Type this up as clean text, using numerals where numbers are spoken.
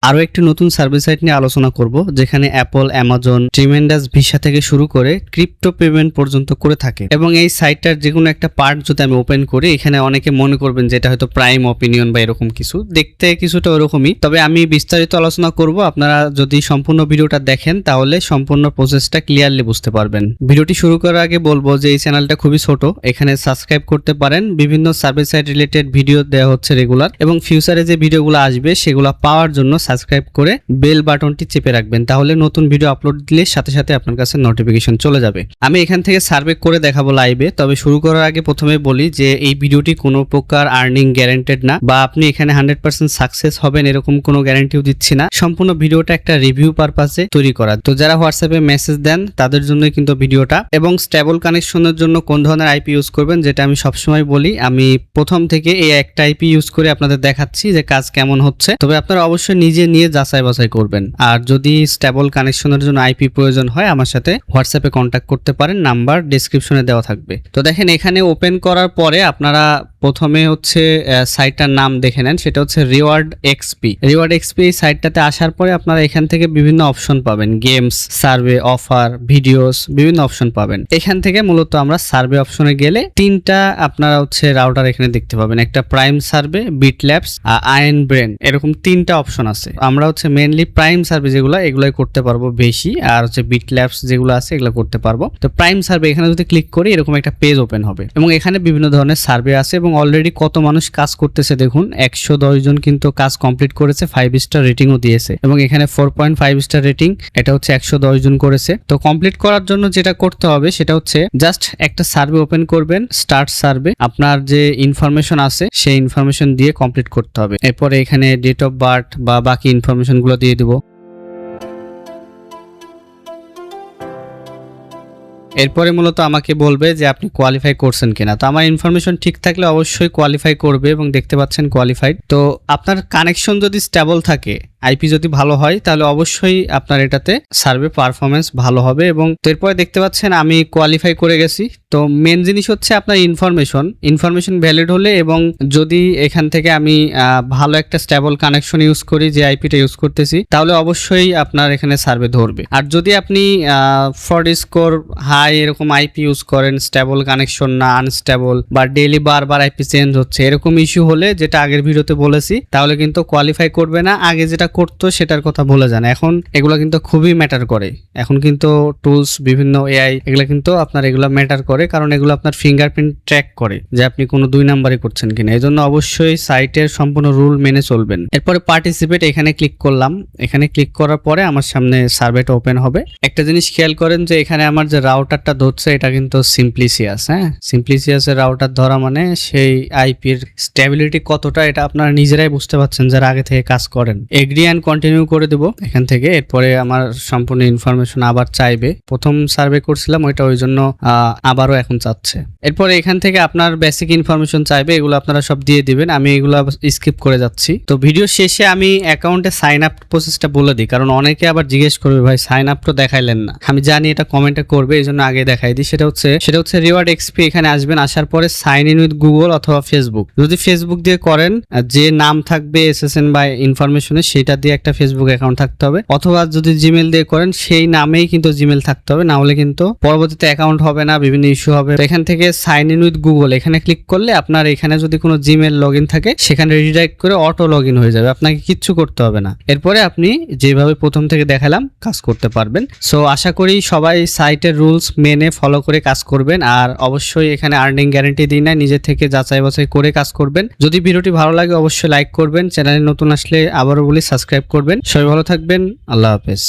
আরো একটি নতুন সার্ভিস সাইট নিয়ে আলোচনা করব যেখানে অ্যাপল, অ্যামাজন, ট্রিমেন্ডাস ভিসা থেকে শুরু করে ক্রিপ্টো পেমেন্ট পর্যন্ত করে থাকে। এবং এই সাইটটার যে কোনো একটা পার্ট যদি আমি ওপেন করি, এখানে অনেকে মনে করবেন যে এটা হয়তো প্রাইম অপিনিয়ন বা এরকম কিছু, দেখতে কিছুটা ওরকমই। তবে আমি বিস্তারিত আলোচনা করব, আপনারা যদি সম্পূর্ণ ভিডিওটা দেখেন তাহলে সম্পূর্ণ প্রসেসটা ক্লিয়ারলি বুঝতে পারবেন। ভিডিওটি শুরু করার আগে বলবো যে এই চ্যানেলটা খুবই ছোট, এখানে সাবস্ক্রাইব করতে পারেন। বিভিন্ন সার্ভিস সাইট রিলেটেড ভিডিও দেওয়া হচ্ছে রেগুলার, এবং ফিউচারে যে ভিডিওগুলো আসবে সেগুলো পাওয়ার জন্য সাবস্ক্রাইব করে বেল বাটনটি চেপে রাখবেন, তাহলে নতুন ভিডিও আপলোড দিলে সাথে সাথে আপনার কাছে নোটিফিকেশন চলে যাবে। আমি এখান থেকে সার্ভে করে দেখাবো লাইভে। তবে শুরু করার আগে প্রথমে বলি যে এই ভিডিওটি কোনো প্রকার আর্নিং গ্যারান্টেড না, বা আপনি এখানে 100% সাকসেস হবেন এরকম কোনো গ্যারান্টিও দিচ্ছি না। সম্পূর্ণ ভিডিওটা একটা রিভিউ পারপাসে তৈরি করা। তো যারা হোয়াটসঅ্যাপে মেসেজ দেন তাদের জন্য কিন্তু ভিডিওটা। এবং স্টেবল কানেকশনের জন্য কোন ধরনের আইপি ইউজ করবেন, যেটা আমি সবসময় বলি, আমি প্রথম থেকে এই একটা আইপি ইউজ করে আপনাদের দেখাচ্ছি যে কাজ কেমন হচ্ছে। তবে আপনারা অবশ্যই নিজে নিয়ে যাচাই বাছাই করবেন। আর যদি স্টেবল কানেকশনের জন্য আইপি প্রয়োজন হয় আমার সাথে হোয়াটসঅ্যাপে কন্ট্যাক্ট করতে পারেন, নাম্বার ডেসক্রিপশনে দেওয়া থাকবে। তো দেখেন, এখানে ওপেন করার পরে আপনারা প্রথমে হচ্ছে সাইটটার নাম দেখে নেন, সেটা হচ্ছে রিওয়ার্ড এক্সপি। রিওয়ার্ড এক্সপি এই সাইটটাতে আসার পরে আপনারা এখান থেকে বিভিন্ন অপশন পাবেন, গেমস, সার্ভে, অফার, ভিডিওস, বিভিন্ন অপশন পাবেন। এখান থেকে মূলত আমরা সার্ভে অপশনে গেলে তিনটা আপনারা হচ্ছে রাউটার এখানে দেখতে পাবেন, একটা প্রাইম সার্ভে, বিটল্যাবস, আয়ন ব্রেন, এরকম তিনটা অপশন আছে। আমরা হচ্ছে মেইনলি প্রাইম সার্ভে যেগুলো এগুলাই করতে পারবো বেশি, আর হচ্ছে বিটল্যাবস যেগুলো আছে এগুলো করতে পারবো। তো প্রাইম সার্ভে এখানে যদি ক্লিক করি এরকম একটা পেজ ওপেন হবে, এবং এখানে বিভিন্ন ধরনের সার্ভে আছে এবং অলরেডি কত মানুষ কাজ করতেছে দেখুন। 110 জন কিন্তু কাজ কমপ্লিট করেছে, 5 স্টার রেটিংও দিয়েছে, এবং এখানে 4.5 স্টার রেটিং, এটা হচ্ছে 110 জন করেছে। তো কমপ্লিট করার জন্য যেটা করতে হবে সেটা হচ্ছে জাস্ট একটা সার্ভে ওপেন করবেন, স্টার্ট সার্ভে, আপনার যে ইনফরমেশন আছে সেই ইনফরমেশন দিয়ে কমপ্লিট করতে হবে। এরপরে এখানে ডেট অফ বার্থ বা বাকি ইনফরমেশন গুলো দিয়ে দিব। এরপরে মূলত আমাকে বলবে যে আপনি কোয়ালিফাই করছেন কিনা। তো আমার ইনফরমেশন ঠিক থাকলে অবশ্যই কোয়ালিফাই করবে, এবং দেখতে পাচ্ছেন কোয়ালিফাইড। তো আপনার কানেকশন যদি স্টেবল থাকে, আইপি যদি ভালো হয়, তাহলে অবশ্যই আপনার এটাতে সার্ভে পারফরমেন্স ভালো হবে। এবং এরপরে দেখতে পাচ্ছেন আমি কোয়ালিফাই করে গেছি। তো মেন জিনিস হচ্ছে আপনার ইনফরমেশন ভ্যালিড হলে, এবং যদি এখান থেকে আমি ভালো একটা স্টেবল কানেকশন ইউজ করি, যে আইপিটা ইউজ করতেছি, তাহলে অবশ্যই আপনার এখানে সার্ভে ধরবে। আর যদি আপনি ফ্রড স্কোর হাই এরকম আইপি ইউজ করেন, স্টেবল কানেকশন না, আনস্টেবল, বা ডেইলি বারবার আইপি চেঞ্জ হচ্ছে, এরকম ইস্যু হলে, যেটা আগের ভিডিওতে বলেছি, তাহলে কিন্তু কোয়ালিফাই করবে না। আগে যেটা করতো সেটার কথা ভুলে যান, এখন এগুলো কিন্তু খুবই ম্যাটার করে। এখন কিন্তু টুলস, বিভিন্ন এআই, এগুলো কিন্তু আপনার এগুলো ম্যাটার করে, কারণ এগুলো আপনার ফিঙ্গারপ্রিন্ট ট্র্যাক করে যে আপনি কোনো 2 নাম্বারে করছেন কিনা। এই জন্য অবশ্যই সাইটের সম্পূর্ণ রুল মেনে চলবেন। এরপরে পার্টিসিপেট, এখানে ক্লিক করলাম। এখানে ক্লিক করার পরে আমার সামনে সার্ভেটা ওপেন হবে। একটা জিনিস খেয়াল করেন যে এখানে আমার যে রাউটারটা ধরছে এটা কিন্তু সিম্পলিসিয়াস। হ্যাঁ, সিম্পলিসিয়াসের রাউটার ধরা মানে সেই আইপির স্টেবিলিটি কতটা, এটা আপনারা নিজেরাই বুঝতে পারছেন যারা আগে থেকে কাজ করেন। এগ্রি অ্যান্ড কন্টিনিউ করে দেব এখান থেকে। এরপরে আমার সম্পূর্ণ ইনফরমেশন আবার চাইবে। প্রথম সার্ভে করছিলাম ওইটা, ওই জন্য আবারও এখন চাচ্ছে। এরপরে এখান থেকে আপনার বেসিক ইনফরমেশন চাইবে, এগুলো আপনারা সব দিয়ে দিবেন। আমি এগুলো স্কিপ করে যাচ্ছি। তো ভিডিও শেষে আমি অ্যাকাউন্টে সাইন আপ প্রসেসটা বলে দিই, কারণ অনেকে আবার জিজ্ঞেস করবে ভাই সাইন আপ তো দেখাইলেন না। আমি জানি এটা কমেন্টে করবে, এই জন্য আগে দেখাই দিই। সেটা হচ্ছে রিওয়ার্ড এক্সপি। এখানে আসবেন, আসার পরে সাইন ইন উইথ গুগল অথবা ফেসবুক। যদি ফেসবুক দিয়ে করেন, যে নাম থাকবে এসএসএন বা ইনফরমেশনে সেটা দিয়ে একটা ফেসবুক অ্যাকাউন্ট থাকতে হবে, অথবা যদি জিমেল দিয়ে করেন সেই নামেই কিন্তু জিমেল থাকতে হবে, না হলে কিন্তু পরবর্তীতে অ্যাকাউন্ট হবে না, বিভিন্ন ইস্যু হবে। তো এখান থেকে সাইন ইন উইথ গুগল এখানে ক্লিক করলে আপনার এখানে যদি কোনো জিমেল লগইন থাকে সেখানে রিডাইরেক্ট করে অটো লগইন হয়ে যাবে, আপনাকে কিচ্ছু করতে হবে না। এরপরে আপনি যেভাবে প্রথম থেকে দেখালাম কাজ করতে পারবেন। সো আশা করি সবাই সাইটের রুলস মেনে ফলো করে কাজ করবেন। আর অবশ্যই এখানে আর্নিং গ্যারান্টি দিই না, নিজে থেকে যাচাই বাছাই করে কাজ করবেন। যদি ভিডিওটি ভালো লাগে অবশ্যই লাইক করবেন, চ্যানেলে নতুন আসলে আবারও বলি সাবস্ক্রাইব করবেন। সবাই ভালো থাকবেন, আল্লাহ হাফেজ।